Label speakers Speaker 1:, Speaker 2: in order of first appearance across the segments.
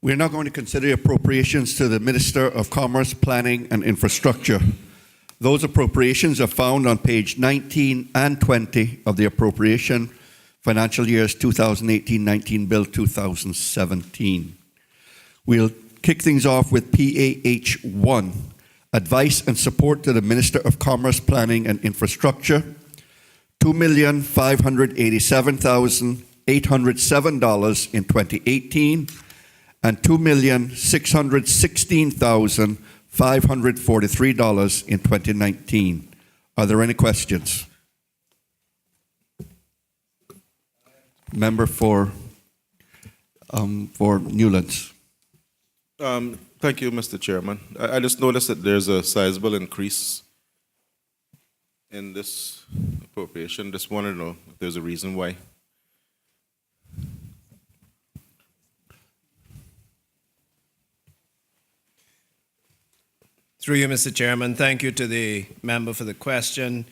Speaker 1: We're now going to consider the appropriations to the Minister of Commerce, Planning and Infrastructure. Those appropriations are found on page 19 and 20 of the appropriation financial years 2018-19 Bill 2017. We'll kick things off with PAH 1, Advice and Support to the Minister of Commerce, Planning and Infrastructure, $2,587,807 in 2018 and $2,616,543 in 2019. Are there any questions? Member for Newlands.
Speaker 2: Thank you, Mr. Chairman. I just noticed that there's a sizable increase in this appropriation. Just want to know if there's a reason why.
Speaker 3: Through you, Mr. Chairman, thank you to the member for the question.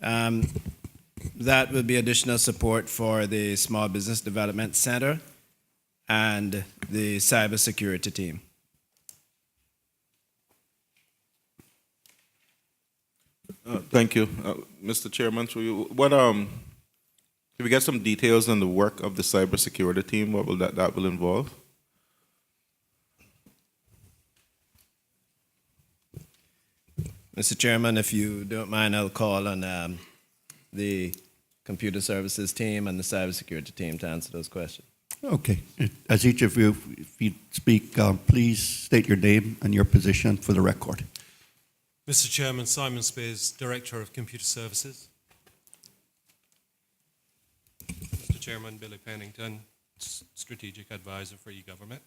Speaker 3: That will be additional support for the Small Business Development Center and the cybersecurity team.
Speaker 2: Thank you, Mr. Chairman. Through you, what can we get some details on the work of the cybersecurity team? What will that will involve?
Speaker 3: Mr. Chairman, if you don't mind, I'll call on the computer services team and the cybersecurity team to answer those questions.
Speaker 1: Okay. As each of you, if you speak, please state your name and your position for the record.
Speaker 4: Mr. Chairman, Simon Spears, Director of Computer Services. Mr. Chairman, Billy Pennington, Strategic Advisor for e-Government.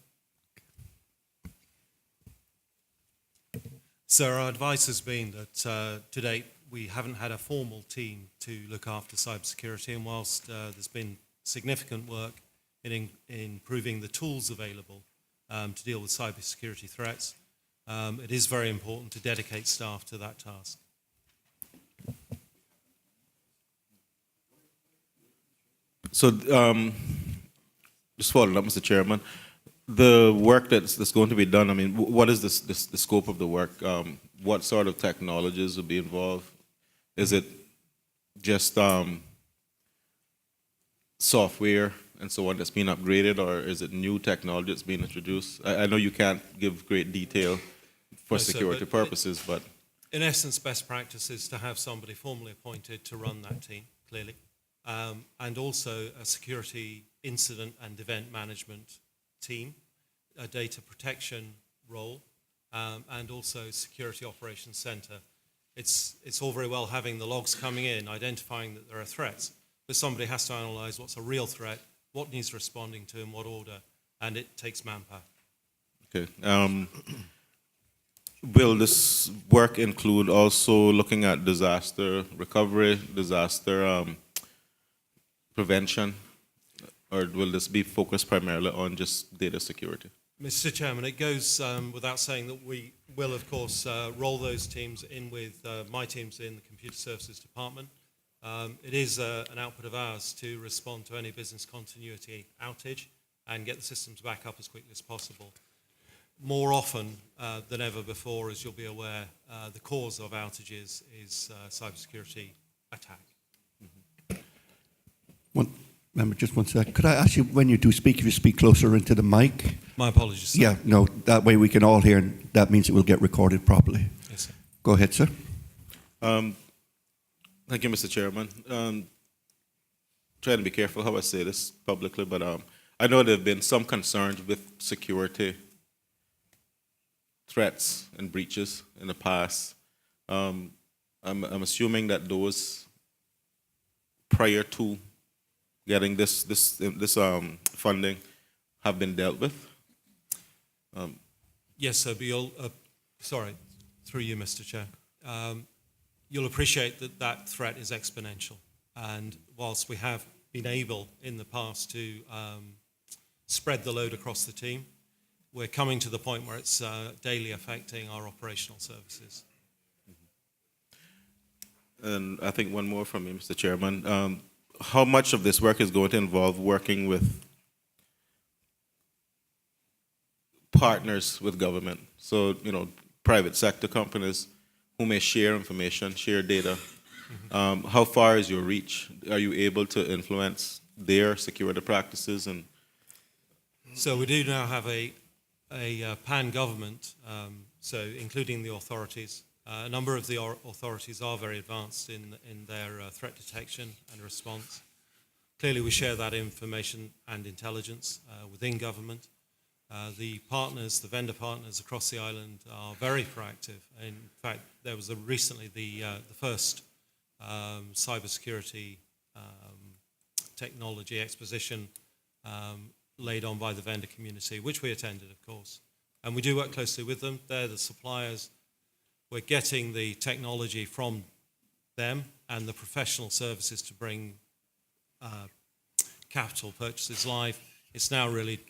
Speaker 4: So our advice has been that to date we haven't had a formal team to look after cybersecurity, and whilst there's been significant work in improving the tools available to deal with cybersecurity threats, it is very important to dedicate staff to that task.
Speaker 2: So, just following up, Mr. Chairman, the work that's going to be done, I mean, what is the scope of the work? What sort of technologies will be involved? Is it just software and so on that's being upgraded, or is it new technology that's being introduced? I know you can't give great detail for security purposes, but...
Speaker 4: In essence, best practice is to have somebody formally appointed to run that team, clearly, and also a security incident and event management team, a data protection role, and also security operations center. It's all very well having the logs coming in, identifying that there are threats, but somebody has to analyze what's a real threat, what needs responding to, in what order, and it takes manpower.
Speaker 2: Okay. Will this work include also looking at disaster recovery, disaster prevention, or will this be focused primarily on just data security?
Speaker 4: Mr. Chairman, it goes without saying that we will, of course, roll those teams in with my teams in the Computer Services Department. It is an output of ours to respond to any business continuity outage and get the systems back up as quickly as possible. More often than ever before, as you'll be aware, the cause of outages is cybersecurity attack.
Speaker 1: Remember, just one sec. Could I ask you, when you do speak, if you speak closer into the mic?
Speaker 4: My apologies, sir.
Speaker 1: Yeah, no, that way we can all hear, and that means it will get recorded properly.
Speaker 4: Yes, sir.
Speaker 1: Go ahead, sir.
Speaker 2: Thank you, Mr. Chairman. Trying to be careful how I say this publicly, but I know there have been some concerns with security threats and breaches in the past. I'm assuming that those prior to getting this funding have been dealt with.
Speaker 4: Yes, sir, but you'll, sorry, through you, Mr. Chair. You'll appreciate that that threat is exponential. And whilst we have been able in the past to spread the load across the team, we're coming to the point where it's daily affecting our operational services.
Speaker 2: And I think one more from me, Mr. Chairman. How much of this work is going to involve working with partners with government. So, private sector companies who may share information, share data. How far is your reach? Are you able to influence their security practices? And
Speaker 4: So we do now have a pan-government, so including the authorities. A number of the authorities are very advanced in their threat detection and response. Clearly, we share that information and intelligence within government. The partners, the vendor partners across the island are very proactive. In fact, there was recently the first cybersecurity technology exposition laid on by the vendor community, which we attended, of course. And we do work closely with them. They're the suppliers. We're getting the technology from them and the professional services to bring capital purchases live. It's now really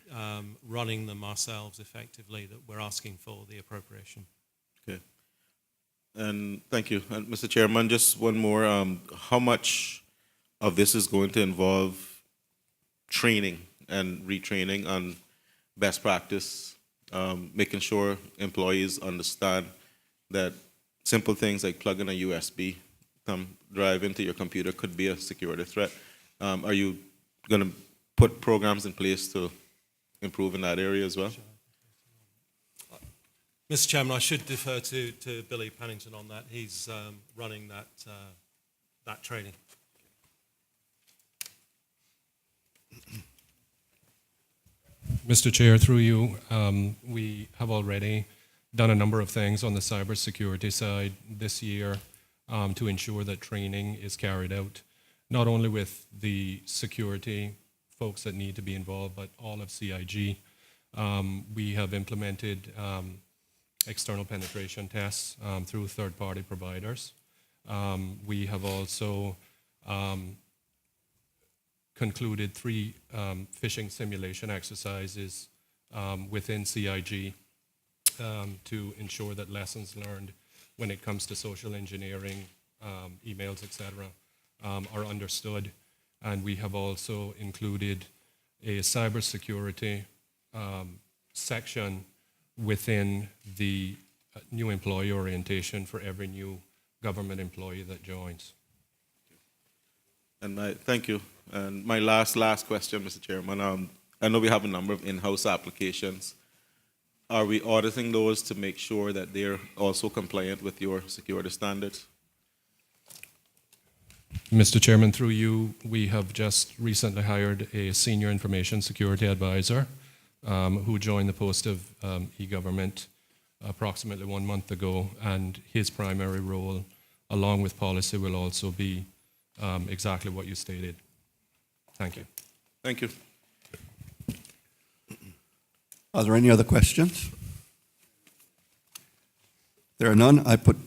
Speaker 4: running them ourselves effectively that we're asking for the appropriation.
Speaker 2: okay, and thank you, and Mr. Chairman. Just one more: how much of this is going to involve training and retraining on best practice, making sure employees understand that simple things like plugging a USB drive into your computer could be a security threat? Are you going to put programs in place to improve in that area as well?
Speaker 4: Mr. Chairman, I should defer to Billy Pennington on that. He's running that training.
Speaker 5: Mr. Chair, through you, we have already done a number of things on the cybersecurity side this year to ensure that training is carried out, not only with the security folks that need to be involved, but all of CIG. We have implemented external penetration tests through third-party providers. We have also concluded 3 phishing simulation exercises within CIG to ensure that lessons learned when it comes to social engineering, emails, etc., are understood. And we have also included a cybersecurity section within the new employee orientation for every new government employee that joins.
Speaker 2: And thank you. And my last question, Mr. Chairman. I know we have a number of in-house applications. Are we auditing those to make sure that they're also compliant with your security standards?
Speaker 5: Mr. Chairman, through you, we have just recently hired a senior information security advisor who joined the post of e-government approximately 1 month ago, and his primary role, along with policy, will also be exactly what you stated. Thank you.
Speaker 2: Thank you.
Speaker 1: Are there any other questions? There are none. I put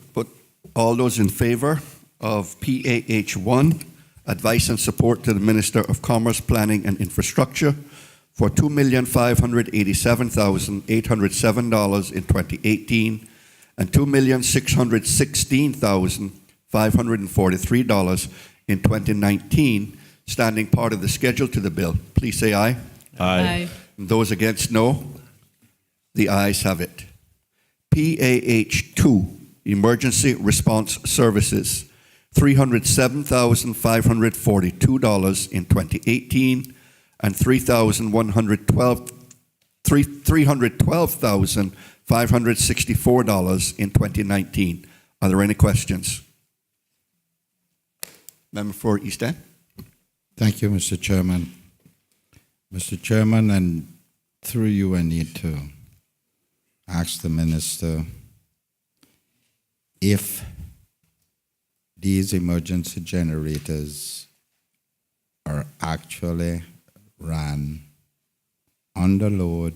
Speaker 1: all those in favor of PAH1, advice and support to the Minister of Commerce, Planning and Infrastructure for $2,587,807 in 2018 and $2,616,543 in 2019, standing part of the schedule to the bill. Please say aye.
Speaker 6: Aye.
Speaker 1: And those against, no. The ayes have it. PAH2, Emergency Response Services, $307,542 in 2018 and $312,564 in 2019. Are there any questions? Member for East End.
Speaker 6: Thank you, Mr. Chairman. Mr. Chairman, and through you, I need to ask the Minister if these emergency generators are actually ran under load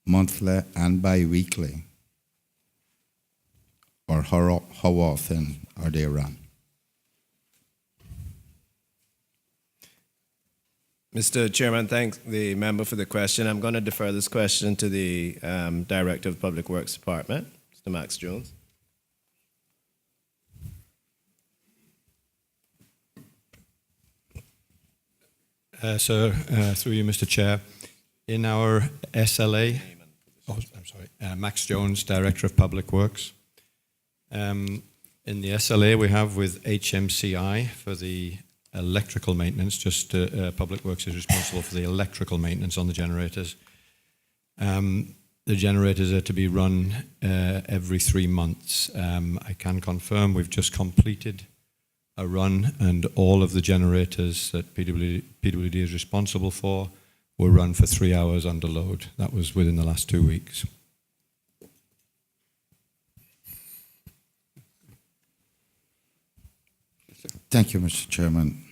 Speaker 6: monthly and bi-weekly, or how often are they run?
Speaker 3: Mr. Chairman, thank the member for the question. I'm going to defer this question to the Director of Public Works Department, Mr. Max Jones.
Speaker 7: Through you, Mr. Chair, in our SLA, Oh, I'm sorry. Max Jones, Director of Public Works. In the SLA we have with HMCI for the electrical maintenance, just Public Works is responsible for the electrical maintenance on the generators. The generators are to be run every 3 months. I can confirm we've just completed a run, and all of the generators that PWD is responsible for were run for 3 hours under load. That was within the last 2 weeks.
Speaker 6: Thank you, Mr. Chairman.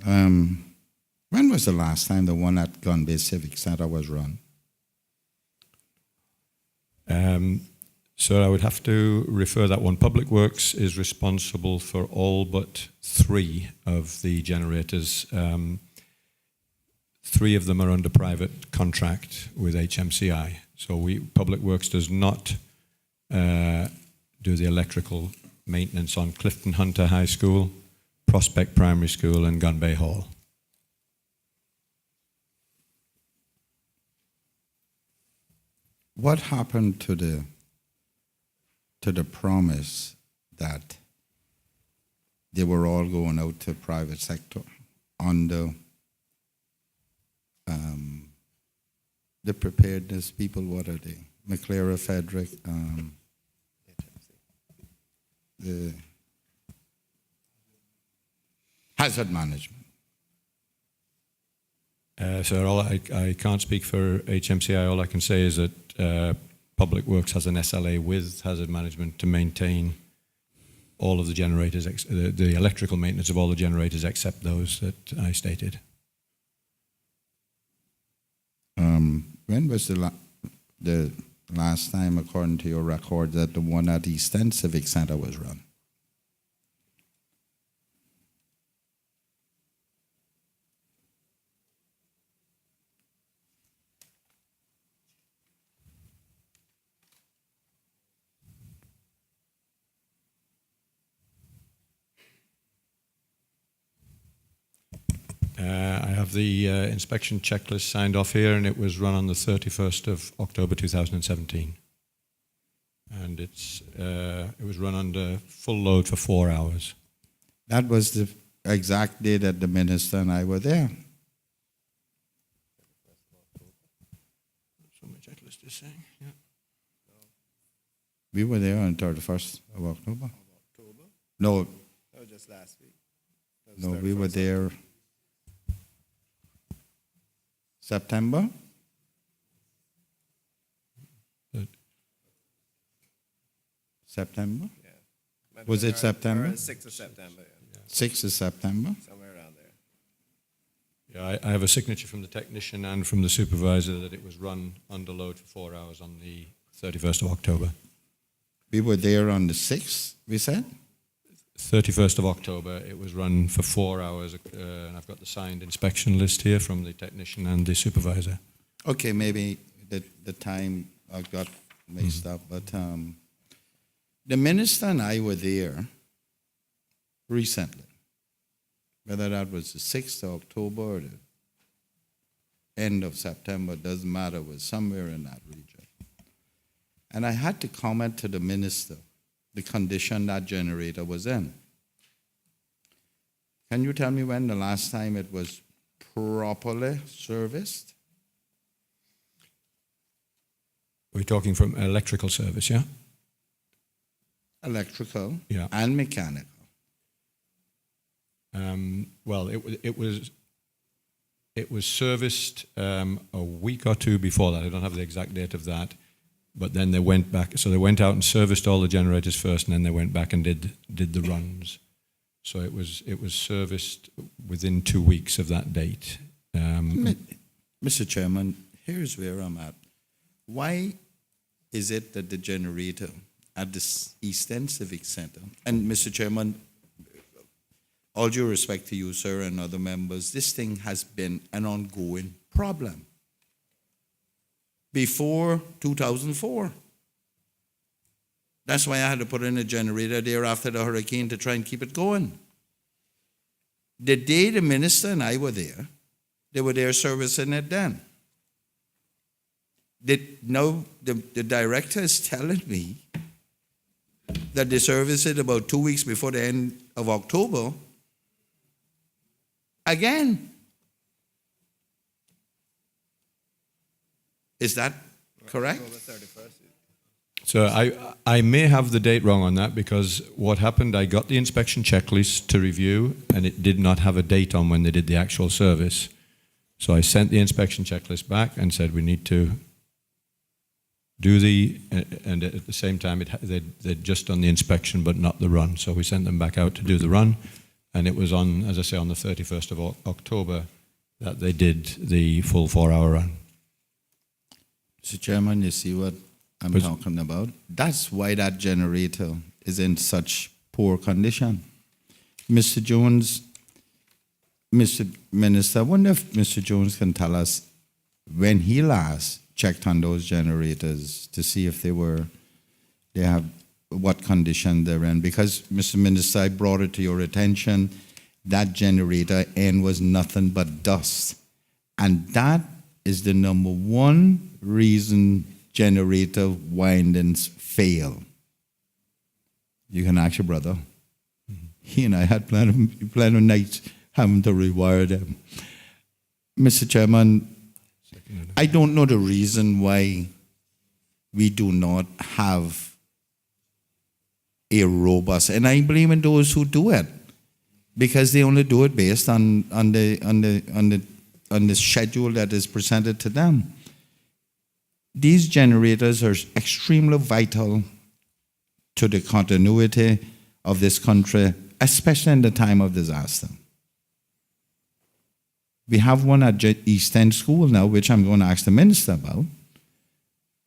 Speaker 6: When was the last time the one at Gun Bay Civic Center was run?
Speaker 7: So I would have to refer that one. Public Works is responsible for all but 3 of the generators. 3 of them are under private contract with HMCI. So Public Works does not do the electrical maintenance on Clifton Hunter High School, Prospect Primary School, and Gun Bay Hall.
Speaker 6: What happened to the promise that they were all going out to private sector under the preparedness people? What are they? McClara, Frederick, the hazard management.
Speaker 7: So I can't speak for HMCI. All I can say is that Public Works has an SLA with hazard management to maintain all of the generators, the electrical maintenance of all the generators except those that I stated.
Speaker 6: When was the last time, according to your record, that the one at East End Civic Center was run?
Speaker 7: I have the inspection checklist signed off here, and it was run on the 31st of October 2017. And it was run under full load for 4 hours.
Speaker 6: That was the exact day that the minister and I were there.
Speaker 7: That's what my checklist is saying. Yeah.
Speaker 6: We were there on 31st of October. No,
Speaker 3: Oh, just last week.
Speaker 6: no, we were there September.
Speaker 7: But
Speaker 6: September?
Speaker 3: Yeah.
Speaker 6: Was it September?
Speaker 3: 6th of September, yeah.
Speaker 6: 6th of September.
Speaker 3: Somewhere around there.
Speaker 7: yeah, I have a signature from the technician and from the supervisor that it was run under load for 4 hours on the 31st of October.
Speaker 6: We were there on the 6th, we said?
Speaker 7: 31st of October, it was run for 4 hours, and I've got the signed inspection list here from the technician and the supervisor.
Speaker 6: Okay, maybe the time I got mixed up, but the minister and I were there recently. Whether that was the 6th of October or the end of September, doesn't matter, it was somewhere in that region. And I had to comment to the minister the condition that generator was in. Can you tell me when the last time it was properly serviced?
Speaker 7: We're talking from electrical service, yeah?
Speaker 6: Electrical
Speaker 7: Yeah.
Speaker 6: and mechanical.
Speaker 7: Well, it was serviced a week or 2 before that. I don't have the exact date of that. But then they went back. So they went out and serviced all the generators first, and then they went back and did the runs. So it was serviced within 2 weeks of that date.
Speaker 6: Mr. Chairman, here's where I'm at. Why is it that the generator at the East End Civic Center, and Mr. Chairman, all due respect to you, sir, and other members, this thing has been an ongoing problem before 2004. That's why I had to put in a generator there after the hurricane to try and keep it going. The day the minister and I were there, they were there servicing it then. now the director is telling me that they service it about 2 weeks before the end of October. Again. Is that correct?
Speaker 7: So I may have the date wrong on that, because what happened, I got the inspection checklist to review and it did not have a date on when they did the actual service. So I sent the inspection checklist back and said we need to do and at the same time they'd just done the inspection but not the run. So we sent them back out to do the run, and it was on, as I say, on the 31st of October that they did the full 4-hour run.
Speaker 6: Mr. Chairman, you see what I'm talking about? That's why that generator is in such poor condition. Mr. Jones, Mr. Minister, I wonder if Mr. Jones can tell us when he last checked on those generators to see if they have what condition they're in. Because, Mr. Minister, I brought it to your attention, that generator end was nothing but dust. And that is the number one reason generator windings fail. You can ask your brother. He and I had plenty of nights having to rewire them. Mr. Chairman, I don't know the reason why we do not have a robust, and I blame those who do it, because they only do it based on the schedule that is presented to them. These generators are extremely vital to the continuity of this country, especially in the time of disaster. We have one at East End School now, which I'm going to ask the minister about.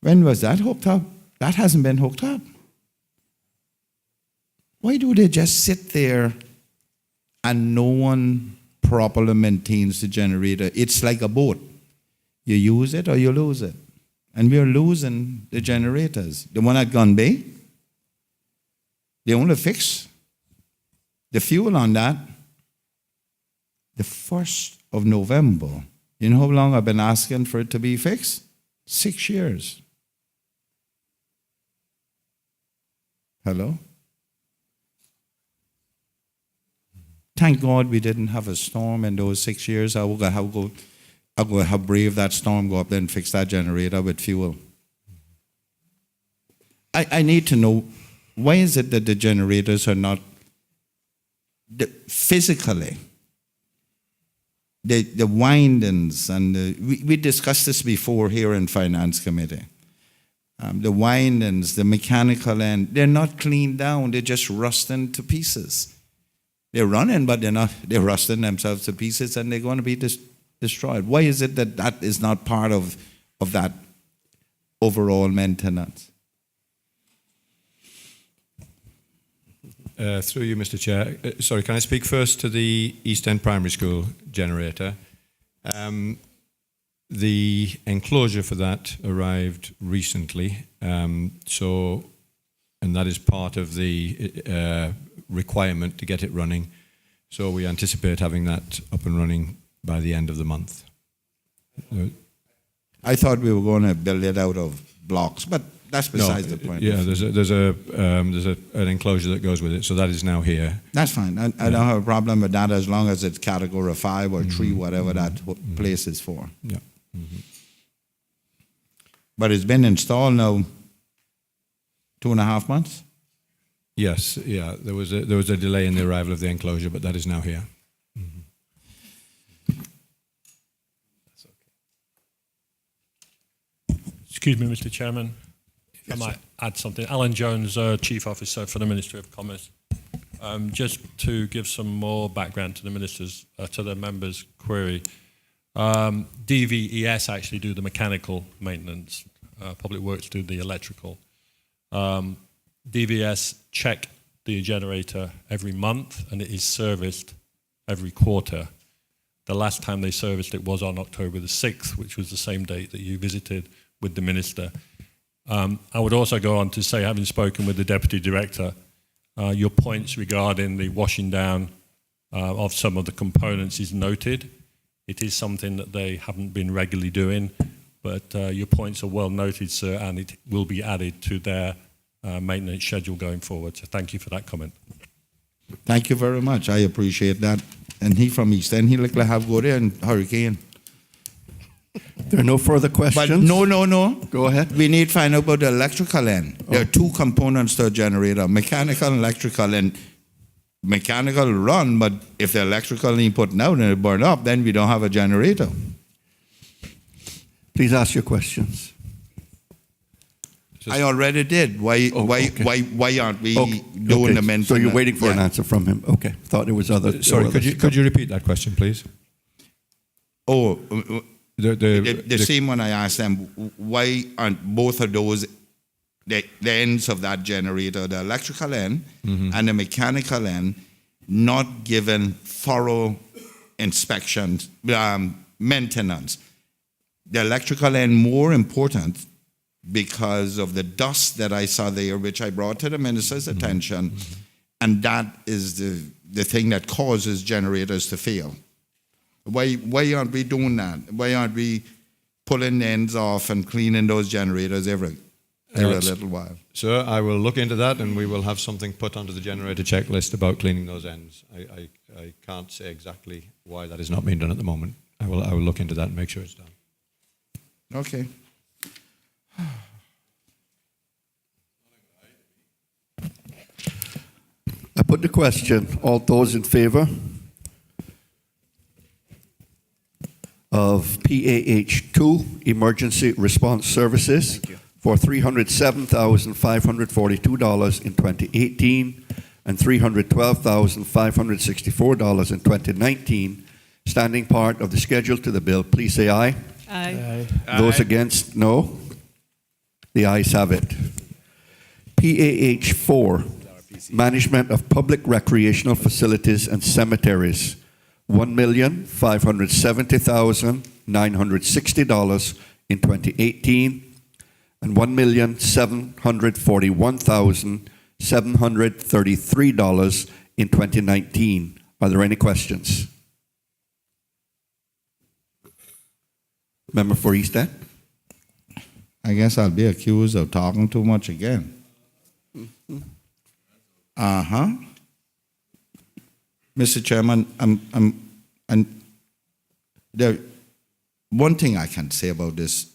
Speaker 6: When was that hooked up? That hasn't been hooked up. Why do they just sit there and no one properly maintains the generator? It's like a boat. You use it or you lose it. And we're losing the generators. The one at Gun Bay, they only fix the fuel on that the 1st of November. You know how long I've been asking for it to be fixed? 6 years. Hello? Thank God we didn't have a storm in those 6 years. I would have braved that storm, go up there and fix that generator with fuel. I need to know, why is it that the generators are not physically, the windings, and we discussed this before here in Finance Committee. The windings, the mechanical end, they're not cleaned down, they're just rusting to pieces. They're running, but they're rusting themselves to pieces, and they're going to be destroyed. Why is it that that is not part of that overall maintenance?
Speaker 7: Through you, Mr. Chair. Sorry, can I speak first to the East End Primary School generator? The enclosure for that arrived recently, and that is part of the requirement to get it running. So we anticipate having that up and running by the end of the month.
Speaker 6: I thought we were going to build it out of blocks, but that's besides the point.
Speaker 7: Yeah, there's an enclosure that goes with it, so that is now here.
Speaker 6: That's fine. I don't have a problem with that as long as it's category 5 or 3, whatever that place is for.
Speaker 7: Yeah.
Speaker 6: But it's been installed now 2.5 months?
Speaker 7: Yes, yeah. There was a delay in the arrival of the enclosure, but that is now here.
Speaker 8: Excuse me, Mr. Chairman. I might add something. Alan Jones, Chief Officer for the Ministry of Commerce. Just to give some more background to the members' query. DVES actually do the mechanical maintenance. Public Works do the electrical. DVS check the generator every month, and it is serviced every quarter. The last time they serviced it was on October the 6th, which was the same date that you visited with the Minister. I would also go on to say, having spoken with the Deputy Director, your points regarding the washing down of some of the components is noted. It is something that they haven't been regularly doing, But your points are well noted, sir, and it will be added to their maintenance schedule going forward. So thank you for that comment.
Speaker 6: Thank you very much. I appreciate that. And he from East End, he like to have go there and hurricane.
Speaker 1: There are no further questions.
Speaker 6: But no.
Speaker 1: Go ahead.
Speaker 6: We need to find out about the electrical end. There are two components to a generator, mechanical and electrical. And mechanical run, but if the electrical ain't putting out and it burn up, then we don't have a generator.
Speaker 1: Please ask your questions.
Speaker 6: I already did. Why aren't we doing the maintenance?
Speaker 1: So you're waiting for an answer from him. Okay. Thought there was other.
Speaker 7: Sorry, could you repeat that question, please?
Speaker 6: Oh,
Speaker 7: The
Speaker 6: the same one I asked them, why aren't both of those the ends of that generator, the electrical end and the mechanical end, not given thorough inspections, maintenance? The electrical end more important because of the dust that I saw there, which I brought to the minister's attention, and that is the thing that causes generators to fail. Why aren't we doing that? Why aren't we pulling the ends off and cleaning those generators every little while?
Speaker 7: Sir, I will look into that, and we will have something put onto the generator checklist about cleaning those ends. I can't say exactly why that is not being done at the moment. I will look into that and make sure it's done.
Speaker 6: Okay.
Speaker 1: I put the question. All those in favor of PAH2 Emergency Response Services for $307,542 in 2018 and $312,564 in 2019, standing part of the schedule to the bill, please say aye.
Speaker 9: Aye.
Speaker 1: Those against, no. The ayes have it. PAH4, Management of Public Recreational Facilities and Cemeteries, $1,570,960 in 2018 and $1,741,733 in 2019. Are there any questions? Member for East End?
Speaker 6: I guess I'll be accused of talking too much again. Mr. Chairman, one thing I can say about this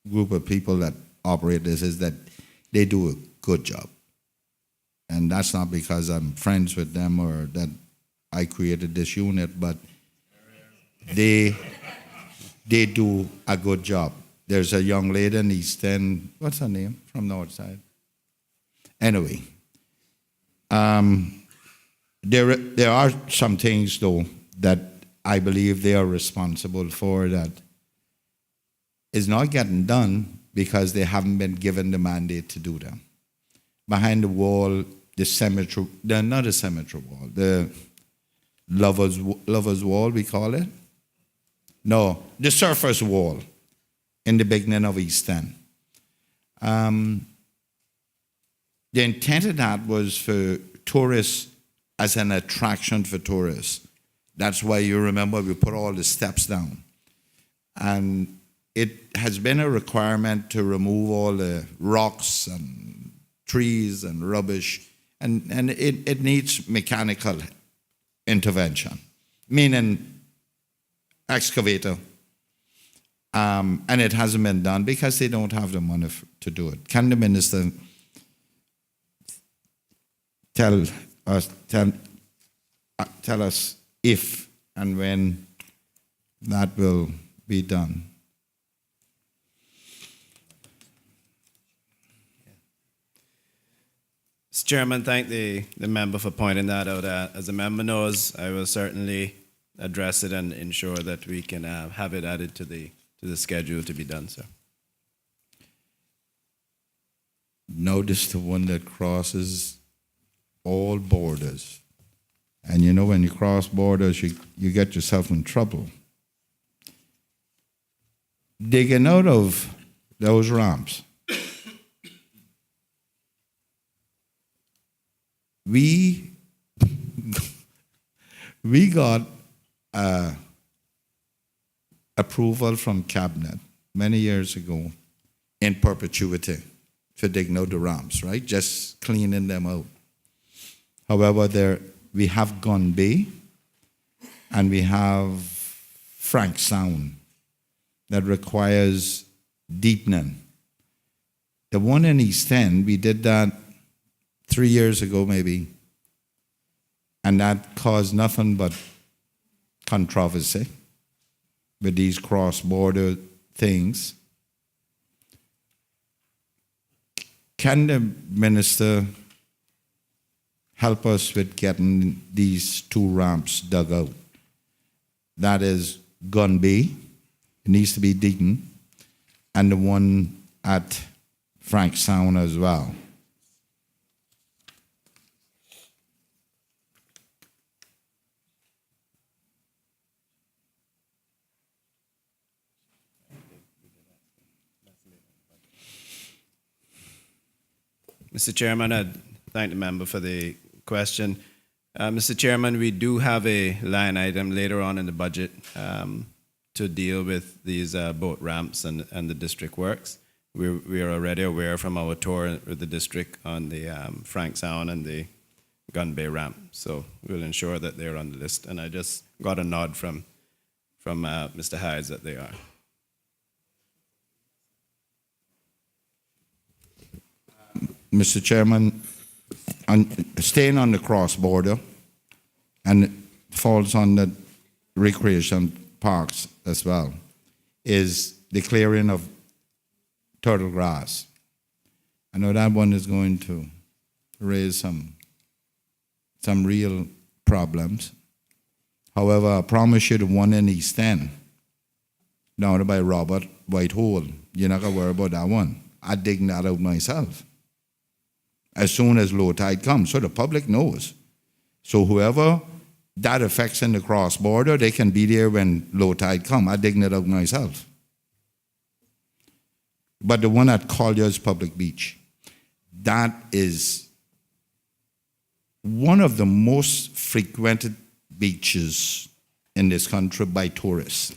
Speaker 6: group of people that operate this is that they do a good job. And that's not because I'm friends with them or that I created this unit, but they do a good job. There's a young lady in East End, what's her name, from North Side? Anyway, there are some things, though, that I believe they are responsible for that is not getting done because they haven't been given the mandate to do them. Behind the wall, the cemetery, not a cemetery wall, the lover's wall, we call it. No, the surface wall in the beginning of East End. The intent of that was for tourists, as an attraction for tourists. That's why you remember we put all the steps down. And it has been a requirement to remove all the rocks and trees and rubbish, and it needs mechanical intervention, meaning excavator. And it hasn't been done because they don't have the money to do it. Can the minister tell us if and when that will be done?
Speaker 3: Mr. Chairman, thank the member for pointing that out. As the member knows, I will certainly address it and ensure that we can have it added to the schedule to be done, sir.
Speaker 6: Notice the one that crosses all borders. And you know, when you cross borders, you get yourself in trouble. Digging out of those ramps, we got approval from Cabinet, many years ago in perpetuity for digging out the ramps, right? Just cleaning them out. However, we have Gun Bay and we have Frank Sound that requires deepening. The one in East End, we did that 3 years ago maybe, and that caused nothing but controversy with these cross-border things. Can the minister help us with getting these two ramps dug out? That is Gun Bay, it needs to be deepened, and the one at Frank Sound as well.
Speaker 3: Mr. Chairman, I thank the member for the question. Mr. Chairman, we do have a line item later on in the budget to deal with these boat ramps and the district works. We are already aware from our tour with the district on the Frank Sound and the Gun Bay ramp. So we'll ensure that they're on the list. And I just got a nod from Mr. Hydes that they are.
Speaker 6: Mr. Chairman, staying on the cross-border, and it falls on the recreation parks as well, is the clearing of turtle grass. I know that one is going to raise some real problems. However, I promise you the one in East End, down by Robert Whitehall, you're not going to worry about that one. I dig that out myself as soon as low tide comes, so the public knows. So whoever that affects in the cross-border, they can be there when low tide comes. I dig it out myself. But the one at Collier's Public Beach, that is one of the most frequented beaches in this country by tourists,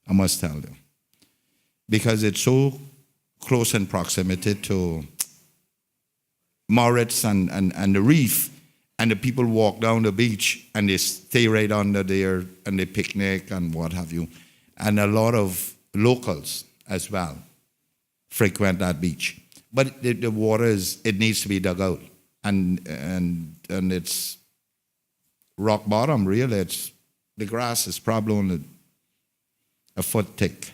Speaker 6: I must tell you. Because it's so close in proximity to Moritz and the reef, and the people walk down the beach and they stay right under there and they picnic and what have you. And a lot of locals as well frequent that beach. But the water it needs to be dug out. And it's rock bottom, really. The grass is probably only a foot thick,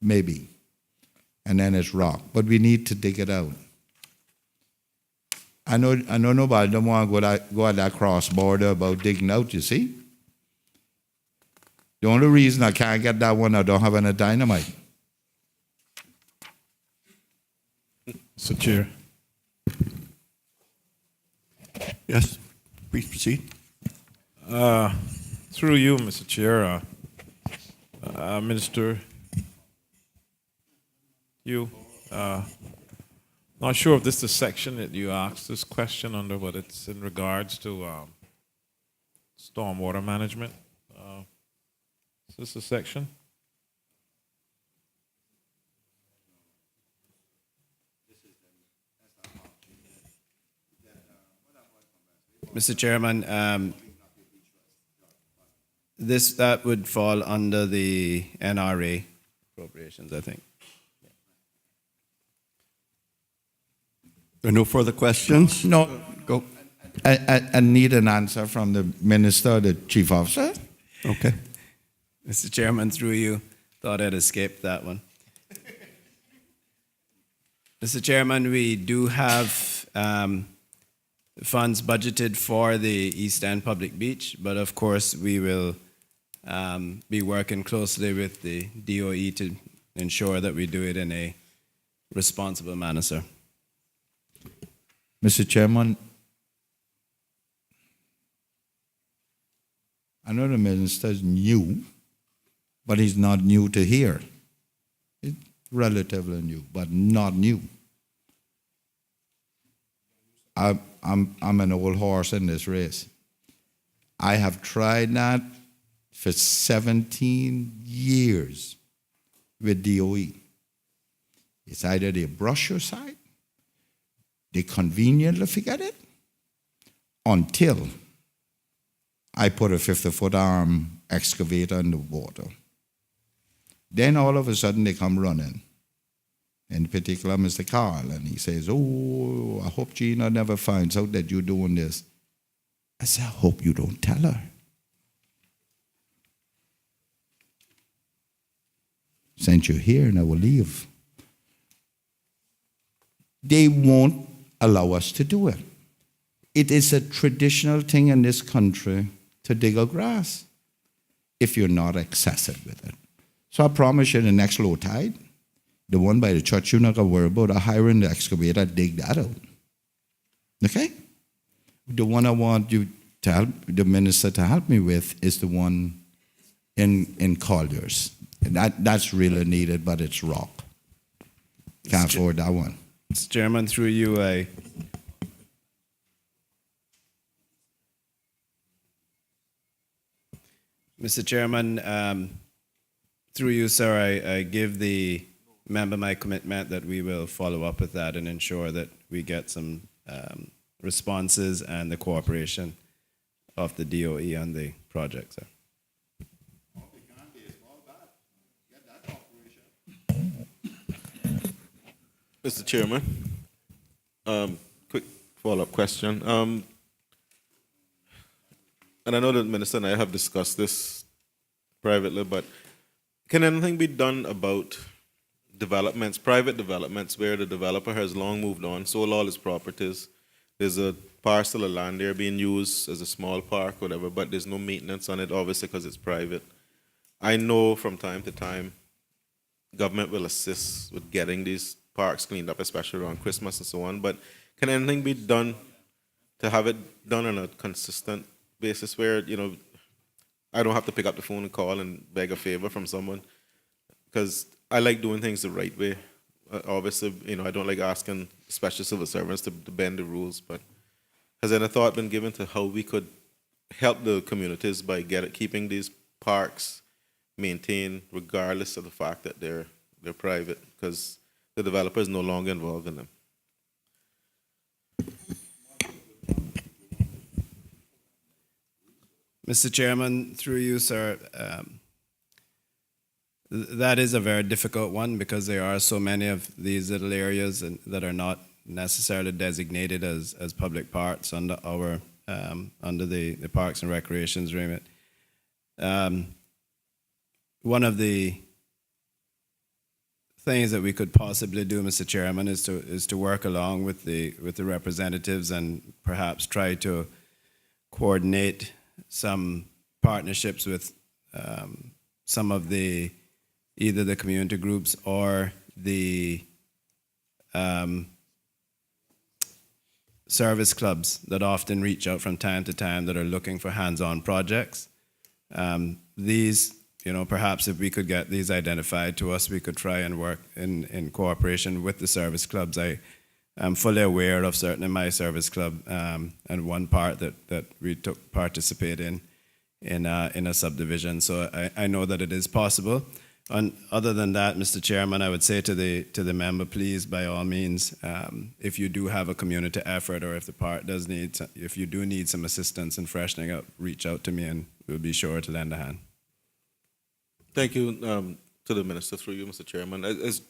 Speaker 6: maybe. And then it's rock. But we need to dig it out. I know nobody don't want to go at that cross border about digging out, you see. The only reason I can't get that one, I don't have any dynamite.
Speaker 9: Mr. Chair.
Speaker 1: Yes, please proceed.
Speaker 9: Through you, Mr. Chair, Minister, not sure if this is the section that you asked this question under, but it's in regards to stormwater management. Is this the section?
Speaker 3: Mr. Chairman, that would fall under the NRA appropriations, I think.
Speaker 1: There are no further questions?
Speaker 6: No,
Speaker 1: Go.
Speaker 6: I need an answer from the minister, the chief officer.
Speaker 1: Okay.
Speaker 3: Mr. Chairman, through you, thought I'd escaped that one. Mr. Chairman, we do have funds budgeted for the East End Public Beach, but of course we will be working closely with the DOE to ensure that we do it in a responsible manner, sir.
Speaker 6: Mr. Chairman, I know the minister is new, but he's not new to here. He's relatively new, but not new. I'm an old horse in this race. I have tried that for 17 years with DOE. It's either they brush your side, they conveniently forget it, until I put a 50-foot arm excavator in the water. Then all of a sudden they come running. In particular, Mr. Carl, and he says, "Oh, I hope Gina never finds out that you're doing this." I said, "I hope you don't tell her." Since you're here and I will leave. They won't allow us to do it. It is a traditional thing in this country to dig a grass if you're not excessive with it. So I promise you the next low tide, the one by the church, you're not going to worry about. I hiring the excavator, dig that out. Okay? The one I want you to help, the minister to help me with, is the one in Colliers. And that's really needed, but it's rock. Can't afford that one.
Speaker 3: Mr. Chairman, through you, Mr. Chairman, through you, sir, I give the member my commitment that we will follow up with that and ensure that we get some responses and the cooperation of the DOE on the project, sir.
Speaker 2: Mr. Chairman, quick follow-up question. And I know that the Minister and I have discussed this privately, but can anything be done about developments, private developments, where the developer has long moved on, sold all his properties, there's a parcel of land there being used as a small park, whatever, but there's no maintenance on it, obviously, because it's private. I know from time to time, government will assist with getting these parks cleaned up, especially around Christmas and so on, but can anything be done to have it done on a consistent basis where, you know, I don't have to pick up the phone and call and beg a favor from someone? Because I like doing things the right way. Obviously, you know, I don't like asking special civil servants to bend the rules, but has any thought been given to how we could help the communities by keeping these parks maintained regardless of the fact that they're private, because the developer is no longer involved in them?
Speaker 3: Mr. Chairman, through you, sir, that is a very difficult one because there are so many of these little areas that are not necessarily designated as public parks under our under the Parks and Recreations remit. One of the things that we could possibly do, Mr. Chairman, is to work along with the representatives and perhaps try to coordinate some partnerships with some of either the community groups or the service clubs that often reach out from time to time that are looking for hands-on projects. These, you know, perhaps if we could get these identified to us, we could try and work in cooperation with the service clubs. I'm fully aware of certainly my service club and one part that we participate in a subdivision. So I know that it is possible. And other than that, Mr. Chairman, I would say to the member, please, by all means, if you do have a community effort or if the part does need, if you do need some assistance in freshening up, reach out to me and we'll be sure to lend a hand.
Speaker 2: Thank you to the Minister, through you, Mr. Chairman. And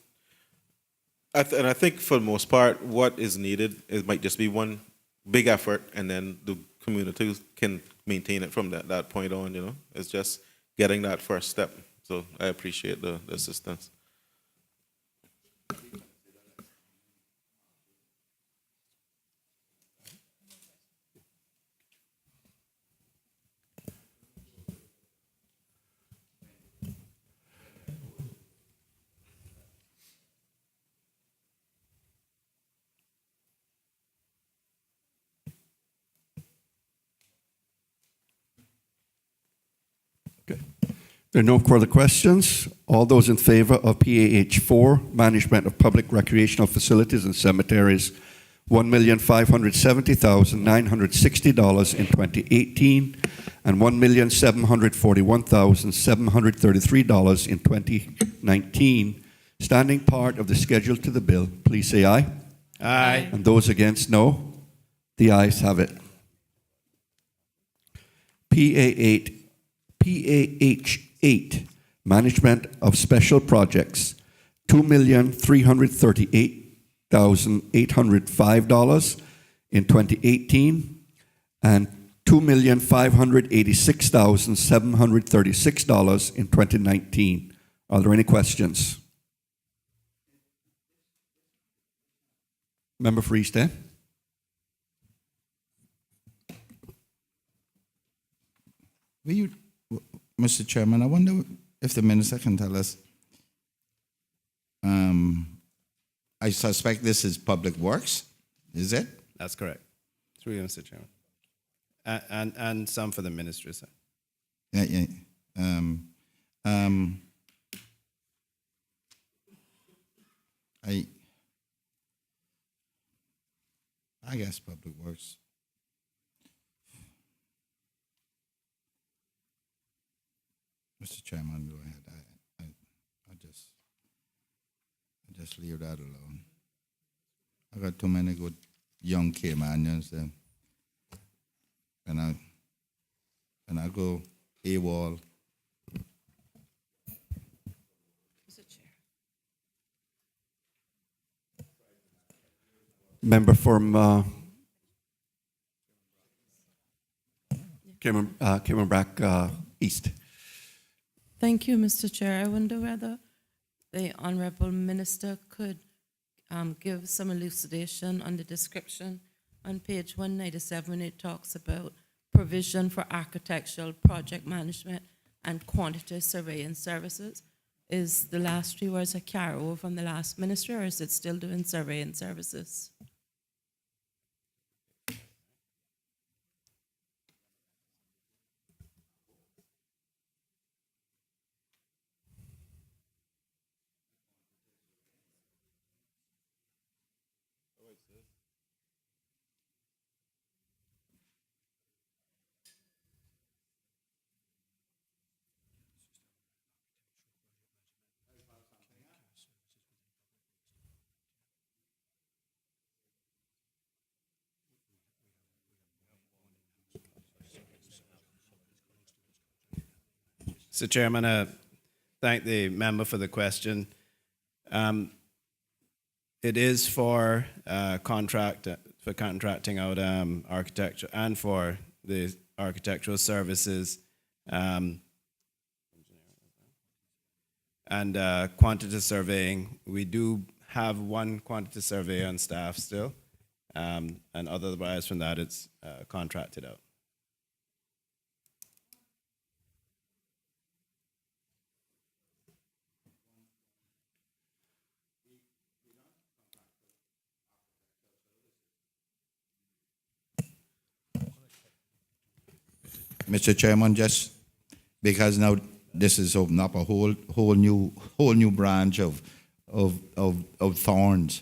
Speaker 2: I think for the most part, what is needed, it might just be one big effort, and then the community can maintain it from that point on, you know. It's just getting that first step. So I appreciate the assistance.
Speaker 1: There are no further questions. All those in favor of PAH4, Management of Public Recreational Facilities and Cemeteries, $1,570,960 in 2018 and $1,741,733 in 2019, standing part of the schedule to the bill, please say aye.
Speaker 3: Aye.
Speaker 1: And those against, no. The ayes have it. PAH8, Management of Special Projects, $2,338,805 in 2018 and $2,586,736 in 2019. Are there any questions? Member for East End?
Speaker 6: Mr. Chairman, I wonder if the minister can tell us. I suspect this is Public Works, is it?
Speaker 3: That's correct. Through you, Mr. Chairman. And some for the ministry, sir.
Speaker 6: Yeah. I guess Public Works. Mr. Chairman, go ahead. I just leave that alone. I got too many good young Caymanians there. And I go AWOL.
Speaker 1: Member from Cayman Brack East.
Speaker 10: Thank you, Mr. Chair. I wonder whether the Honourable Minister could give some elucidation on the description on page 197 when it talks about provision for architectural project management and quantity surveying services. Is the last three words a carryover from the last minister, or is it still doing surveying services?
Speaker 3: Mr. Chairman, I thank the member for the question. It is for contracting out architecture and for the architectural services and quantity surveying. We do have one quantity surveyor on staff still, and otherwise from that it's contracted out.
Speaker 6: Mr. Chairman, just because now this is opening up a whole new branch of thorns.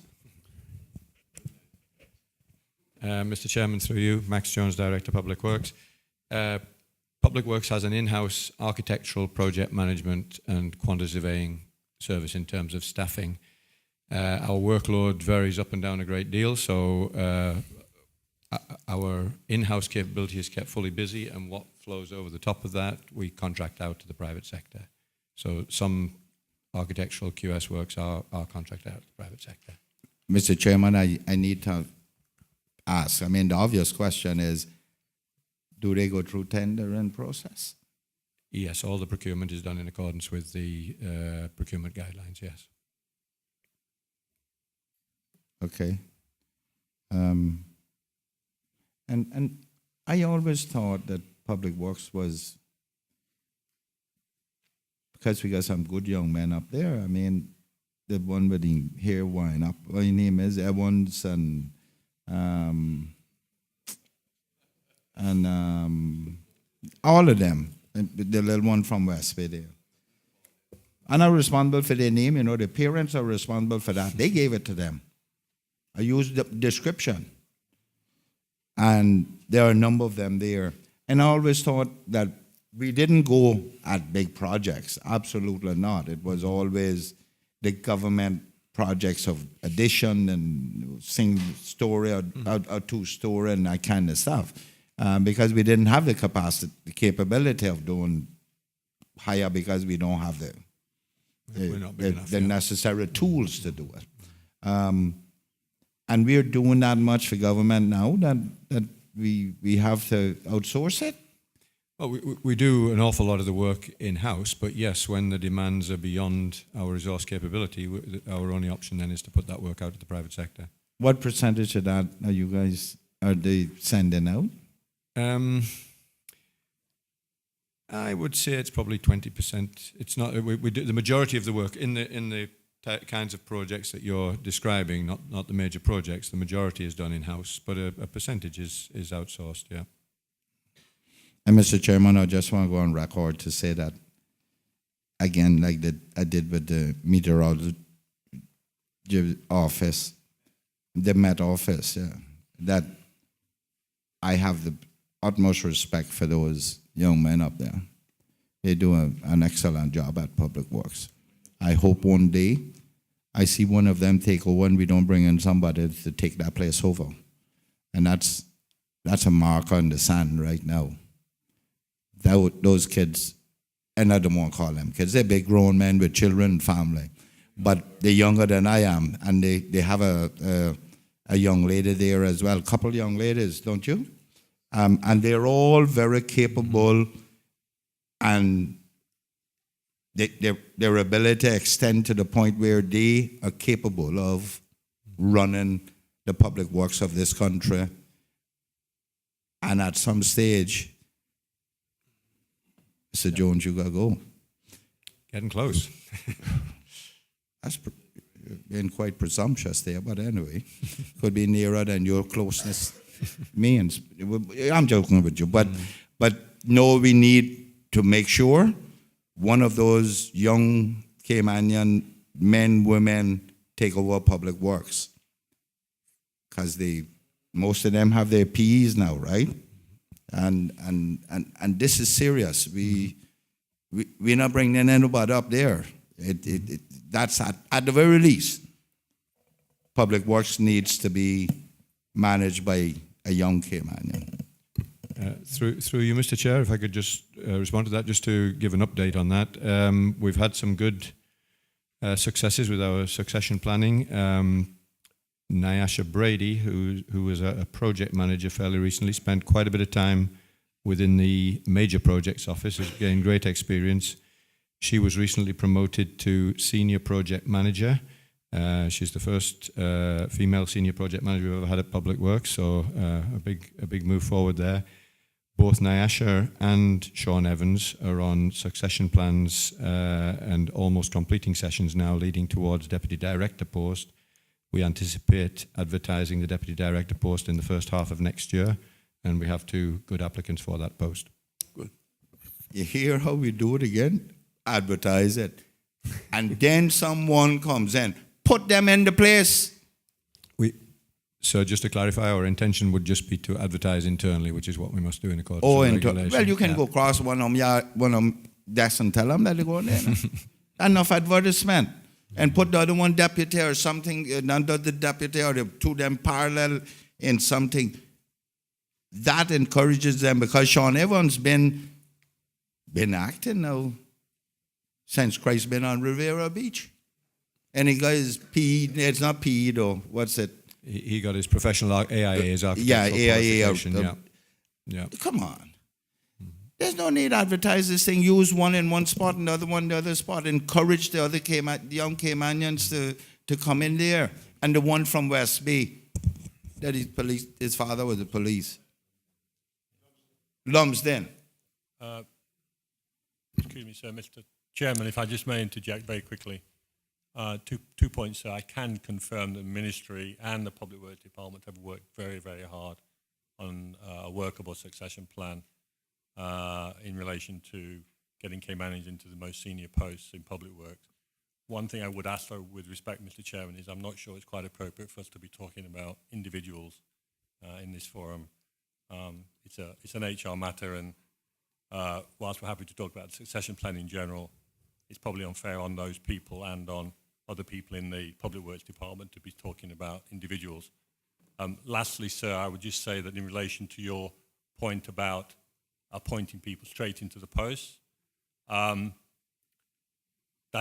Speaker 7: Mr. Chairman, through you, Max Jones, Director of Public Works. Public Works has an in-house architectural project management and quantity surveying service in terms of staffing. Our workload varies up and down a great deal, so our in-house capability is kept fully busy, and what flows over the top of that, we contract out to the private sector. So some architectural QS works are contracted out to the private sector.
Speaker 6: Mr. Chairman, I need to ask. I mean, the obvious question is, do they go through tendering process?
Speaker 7: Yes, all the procurement is done in accordance with the procurement guidelines, yes.
Speaker 6: Okay. And I always thought that Public Works was, because we got some good young men up there. I mean, the one with the hair wine up, what his name is, Evans, and all of them, the little one from West Bay there. I'm not responsible for their name, you know, the parents are responsible for that. They gave it to them. I used the description. And there are a number of them there. And I always thought that we didn't go at big projects. Absolutely not. It was always the government projects of addition and single story or two-story and that kind of stuff, because we didn't have the capacity, the capability of doing higher because we don't have
Speaker 7: We're not big enough,
Speaker 6: the
Speaker 7: yeah.
Speaker 6: necessary tools to do it. And we're doing that much for government now that we have to outsource it.
Speaker 7: Well, we do an awful lot of the work in-house, but yes, when the demands are beyond our resource capability, our only option then is to put that work out to the private sector.
Speaker 6: What percentage of that are they sending out?
Speaker 7: I would say it's probably 20%. It's not. We do the majority of the work in the kinds of projects that you're describing, not the major projects. The majority is done in-house, but a percentage is outsourced. Yeah.
Speaker 6: And Mr. Chairman, I just want to go on record to say that, again, like I did with the meteorology office, the Met office, yeah, that I have the utmost respect for those young men up there. They do an excellent job at Public Works. I hope one day I see one of them take over and we don't bring in somebody to take that place over. And that's a mark on the sand right now. Those kids, and I don't want to call them kids, they're big grown men with children and family, but they're younger than I am, and they have a young lady there as well, a couple young ladies, don't you? And they're all very capable, and their ability extend to the point where they are capable of running the public works of this country. And at some stage, Mr. Jones, you gotta go.
Speaker 7: Getting close.
Speaker 6: That's being quite presumptuous there, but anyway, could be nearer than your closeness means. I'm joking with you, but no, we need to make sure one of those young Caymanian men, women take over Public Works, because most of them have their PEs now, right? And this is serious. We're not bringing anybody up there. That's at the very least. Public Works needs to be managed by a young Caymanian.
Speaker 7: Through you, Mr. Chair, if I could just respond to that, just to give an update on that. We've had some good successes with our succession planning. Nyasha Brady, who was a project manager fairly recently, spent quite a bit of time within the major projects office, has gained great experience. She was recently promoted to senior project manager. She's the first female senior project manager we've ever had at Public Works, so a big move forward there. Both Nyasha and Sean Evans are on succession plans and almost completing sessions now, leading towards deputy director post. We anticipate advertising the deputy director post in the first half of next year, and we have 2 good applicants for that post.
Speaker 6: Good. You hear how we do it again? Advertise it. And then someone comes in. Put them in the place.
Speaker 7: So just to clarify, our intention would just be to advertise internally, which is what we must do in accordance with regulation.
Speaker 6: Well, you can go across one of them desks and tell them that they're going there. Enough advertisement. And put the other one deputy or something, under the deputy or the 2 them parallel in something. That encourages them, because Sean Evans been acting now since Christ been on Riviera Beach. And he got his PE, it's not PE though, what's it?
Speaker 7: He got his professional AIA's architectural
Speaker 6: AIA.
Speaker 7: qualification, yeah.
Speaker 6: Come on. There's no need to advertise this thing. Use one in one spot and the other one in the other spot. Encourage the other young Caymanians to come in there. And the one from West Bay, that his father was the police. Lumsden.
Speaker 8: Excuse me, sir, Mr. Chairman, if I just may interject very quickly. 2 points, sir. I can confirm that the Ministry and the Public Works Department have worked very, very hard on a workable succession plan in relation to getting Caymanians into the most senior posts in Public Works. One thing I would ask for, with respect, Mr. Chairman, is I'm not sure it's quite appropriate for us to be talking about individuals in this forum. It's an HR matter, and whilst we're happy to talk about succession plan in general, it's probably unfair on those people and on other people in the Public Works Department to be talking about individuals. Lastly, sir, I would just say that in relation to your point about appointing people straight into the post, that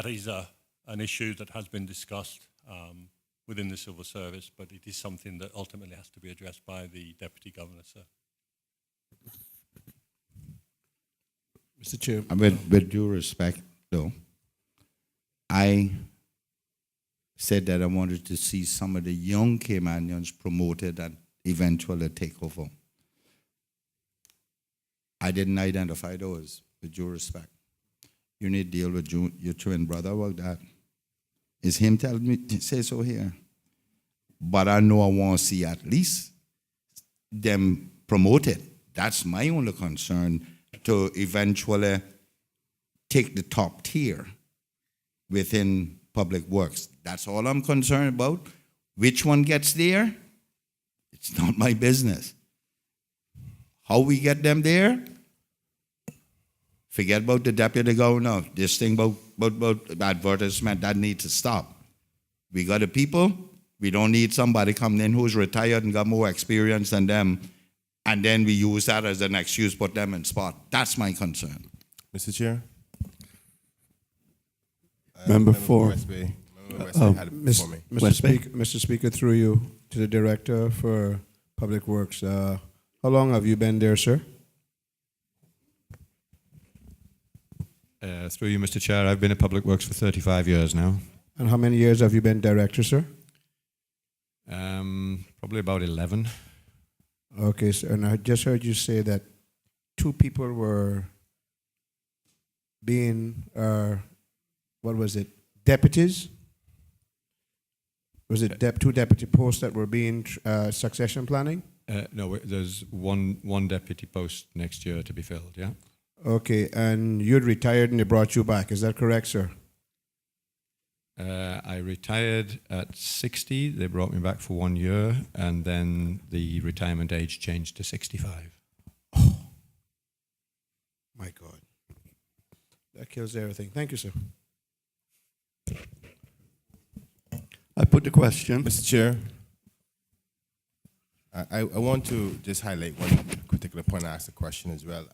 Speaker 8: is an issue that has been discussed within the civil service, but it is something that ultimately has to be addressed by the Deputy Governor, sir.
Speaker 11: Mr. Chair.
Speaker 6: With due respect, though, I said that I wanted to see some of the young Caymanians promoted and eventually take over. I didn't identify those, with due respect. You need to deal with your twin brother about that. It's him telling me to say so here. But I know I want to see at least them promoted. That's my only concern, to eventually take the top tier within Public Works. That's all I'm concerned about. Which one gets there? It's not my business. How we get them there? Forget about the deputy governor. This thing about advertisement, that needs to stop. We got the people. We don't need somebody coming in who's retired and got more experience than them, and then we use that as an excuse, put them in spot. That's my concern.
Speaker 12: Mr. Chair?
Speaker 11: Member for
Speaker 12: West Bay. Member West Bay had it before me.
Speaker 11: Mr. Speaker, through you to the Director for Public Works. How long have you been there, sir?
Speaker 7: Through you, Mr. Chair, I've been at Public Works for 35 years now.
Speaker 11: And how many years have you been Director, sir?
Speaker 7: Probably about 11.
Speaker 11: Okay, sir. And I just heard you say that 2 people were being, what was it, deputies? Was it 2 deputy posts that were being succession planning?
Speaker 7: No, there's one deputy post next year to be filled, yeah?
Speaker 11: Okay, and you'd retired and they brought you back. Is that correct, sir?
Speaker 7: I retired at 60. They brought me back for 1 year, and then the retirement age changed to 65.
Speaker 11: Oh, my God. That kills everything. Thank you, sir.
Speaker 1: I put the question.
Speaker 12: Mr. Chair, I want to just highlight one particular point and ask the question as well.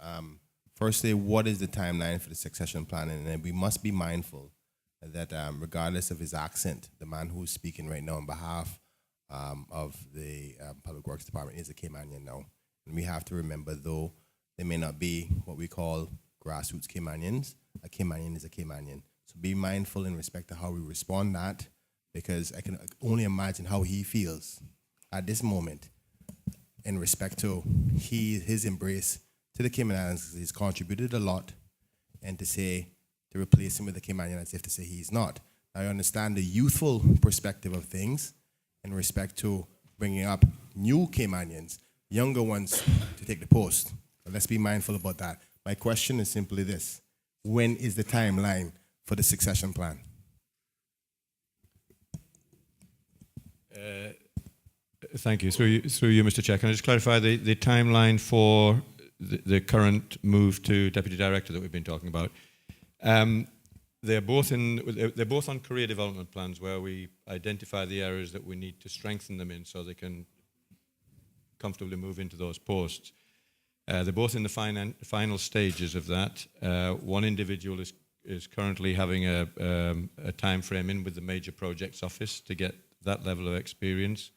Speaker 12: Firstly, what is the timeline for the succession planning? And we must be mindful that regardless of his accent, the man who's speaking right now on behalf of the Public Works Department is a Caymanian now. And we have to remember, though they may not be what we call grassroots Caymanians, a Caymanian is a Caymanian. So be mindful in respect to how we respond that, because I can only imagine how he feels at this moment in respect to his embrace to the Cayman Islands. He's contributed a lot, and to replace him with the Caymanian as if to say he's not. I understand the youthful perspective of things in respect to bringing up new Caymanians, younger ones to take the post. But let's be mindful about that. My question is simply this: when is the timeline for the succession plan?
Speaker 7: Thank you. Through you, Mr. Chair. Can I just clarify the timeline for the current move to Deputy Director that we've been talking about? They're both on career development plans where we identify the areas that we need to strengthen them in so they can comfortably move into those posts. They're both in the final stages of that. One individual is currently having a time frame in with the Major Projects Office to get that level of experience.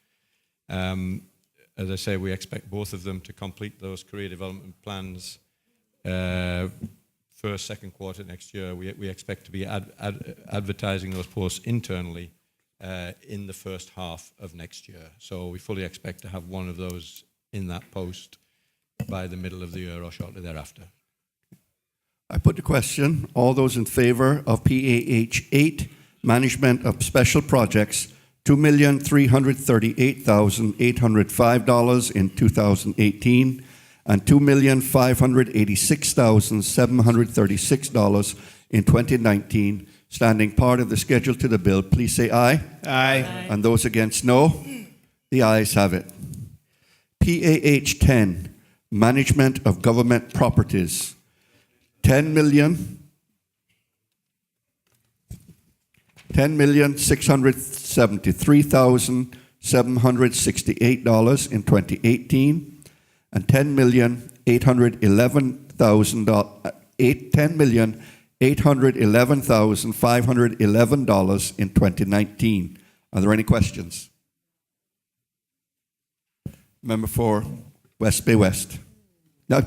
Speaker 7: As I say, we expect both of them to complete those career development plans first, second quarter next year. We expect to be advertising those posts internally in the first half of next year. So we fully expect to have one of those in that post by the middle of the year or shortly thereafter.
Speaker 1: I put the question. All those in favor of PAH 8, Management of Special Projects, $2,338,805 in 2018 and $2,586,736 in 2019, standing part of the schedule to the bill, please say aye.
Speaker 11: Aye.
Speaker 1: And those against, no. The ayes have it. PAH 10, Management of Government Properties, $10,673,768 in 2018, and $10,811,511 in 2019. Are there any questions? Member for West Bay West. No,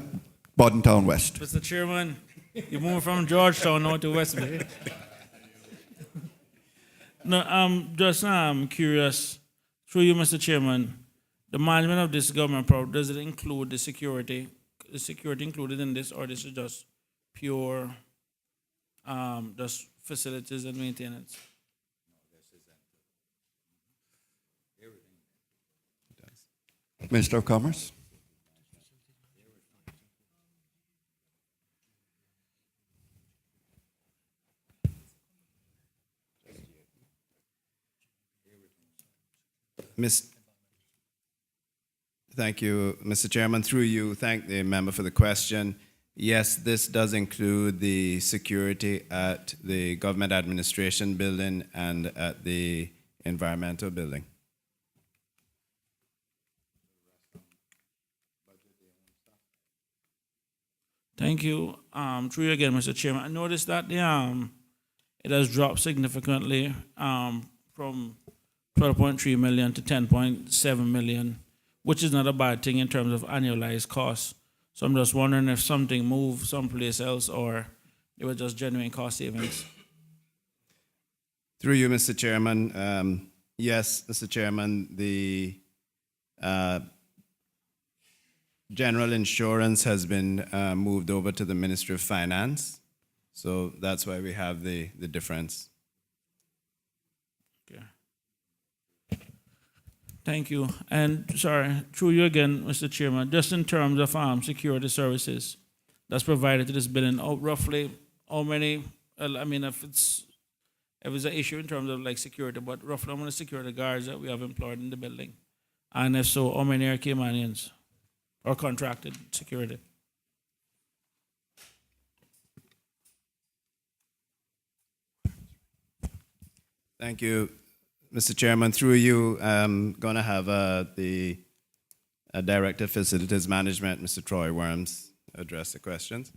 Speaker 1: Town West.
Speaker 13: Mr. Chairman, you moved from Georgetown now to West Bay. No, I'm just curious, through you, Mr. Chairman, the management of this government property, does it include the security? Is security included in this, or this is just pure, just facilities and maintenance?
Speaker 1: Minister of Commerce.
Speaker 3: Thank you, Mr. Chairman. Through you, thank the member for the question. Yes, this does include the security at the Government Administration Building and at the Environmental Building.
Speaker 13: Thank you. Through you again, Mr. Chairman. I noticed that it has dropped significantly from 12.3 million to 10.7 million, which is not a bad thing in terms of annualized costs. So I'm just wondering if something moved someplace else or it was just genuine cost savings.
Speaker 3: Through you, Mr. Chairman. Yes, Mr. Chairman, the general insurance has been moved over to the Ministry of Finance. So that's why we have the difference.
Speaker 13: Okay. Thank you. And sorry, through you again, Mr. Chairman, just in terms of security services that's provided to this building, roughly how many, I mean, if it's an issue in terms of like security, but roughly how many security guards that we have employed in the building? And if so, how many are Caymanians or contracted security?
Speaker 3: Thank you, Mr. Chairman. Through you, I'm going to have the Director of Facilities Management, Mr. Troy Worms, address the questions.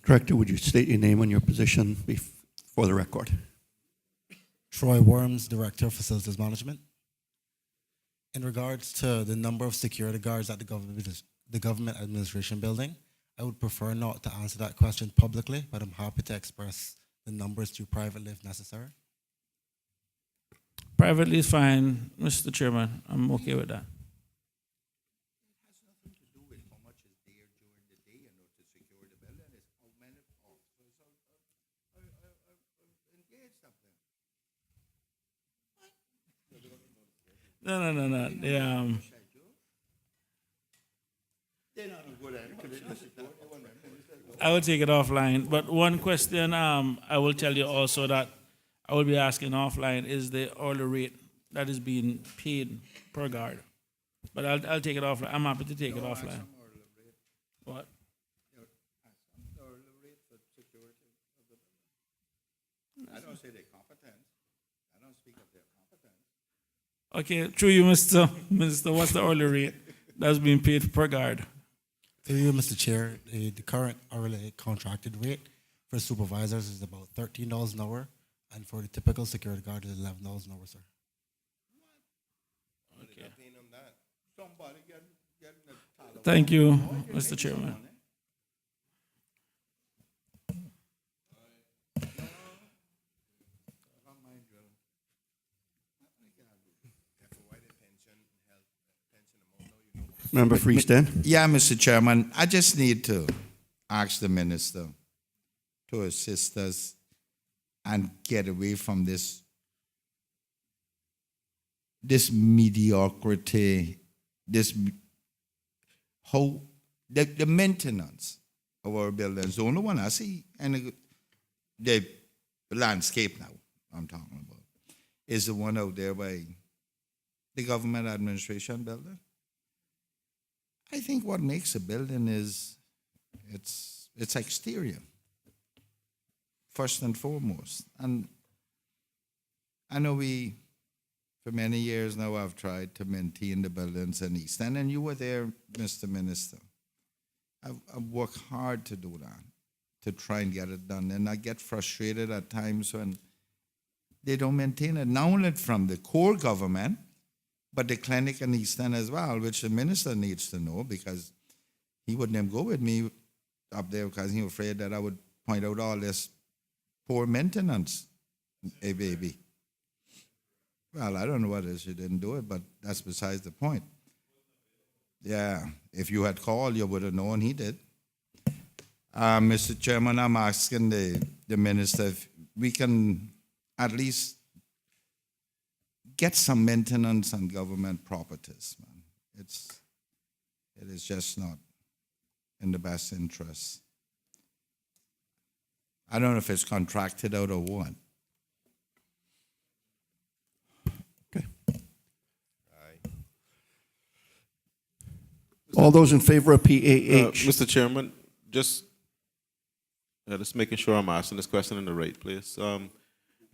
Speaker 1: Director, would you state your name and your position for the record?
Speaker 14: Troy Worms, Director of Facilities Management. In regards to the number of security guards at the government administration building, I would prefer not to answer that question publicly, but I'm happy to express the numbers to you privately if necessary.
Speaker 13: Privately is fine, Mr. Chairman. I'm okay with that. No. I will take it offline. But one question I will tell you also that I will be asking offline is the hourly rate that is being paid per guard. But I'll take it offline. I'm happy to take it offline. What?
Speaker 6: I don't say they're competent. I don't speak of their competence.
Speaker 13: Okay, through you, Minister, what's the hourly rate that's being paid per guard?
Speaker 14: Through you, Mr. Chair, the current hourly contracted rate for supervisors is about $13 an hour, and for the typical security guard is $11 an hour, sir.
Speaker 13: Okay. Thank you, Mr. Chairman.
Speaker 1: Member Freeston.
Speaker 6: Yeah, Mr. Chairman, I just need to ask the minister to assist us and get away from this mediocrity, the maintenance of our buildings. The only one I see, and the landscape now I'm talking about, is the one out there by the government administration building. I think what makes a building is It's exterior, first and foremost. And I know for many years now, I've tried to maintain the buildings in East End, and you were there, Mr. Minister. I've worked hard to do that, to try and get it done. And I get frustrated at times when they don't maintain it, not only from the core government, but the clinic in East End as well, which the minister needs to know, because he wouldn't even go with me up there because he was afraid that I would point out all this poor maintenance, hey baby. Well, I don't know what it is you didn't do it, but that's besides the point. Yeah, if you had called, you would have known he did. Mr. Chairman, I'm asking the minister if we can at least get some maintenance on government properties, man. It is just not in the best interest. I don't know if it's contracted out or what.
Speaker 1: All those in favor of PAH?
Speaker 2: Mr. Chairman, just making sure I'm asking this question in the right place. In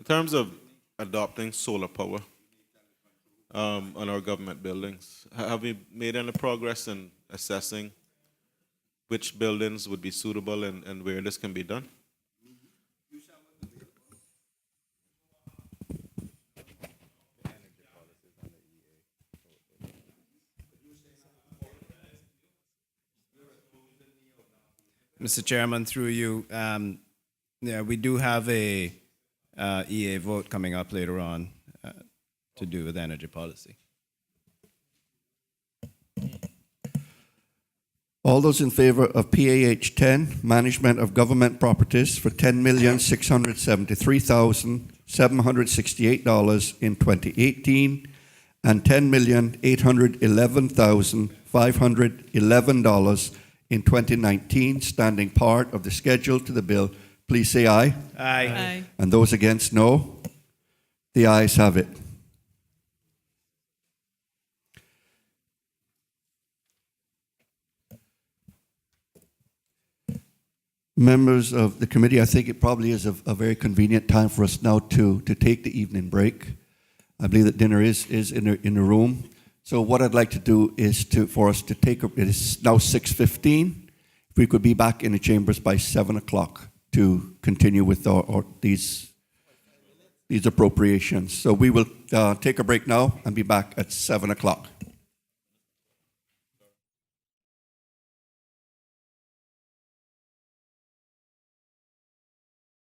Speaker 2: terms of adopting solar power on our government buildings, have we made any progress in assessing which buildings would be suitable and where this can be done?
Speaker 3: Mr. Chairman, through you, yeah, we do have a EA vote coming up later on to do with energy policy.
Speaker 1: All those in favor of PAH 10, management of government properties for $10,673,768 in 2018 and $10,811,511 in 2019, standing part of the schedule to the bill, please say aye.
Speaker 3: Aye.
Speaker 10: Aye.
Speaker 1: And those against, no. The ayes have it. Members of the committee, I think it probably is a very convenient time for us now to take the evening break. I believe that dinner is in the room. So what I'd like to do is for us to take, it is now 6:15. If we could be back in the chambers by 7 o'clock to continue with these appropriations. So we will take a break now and be back at 7 o'clock.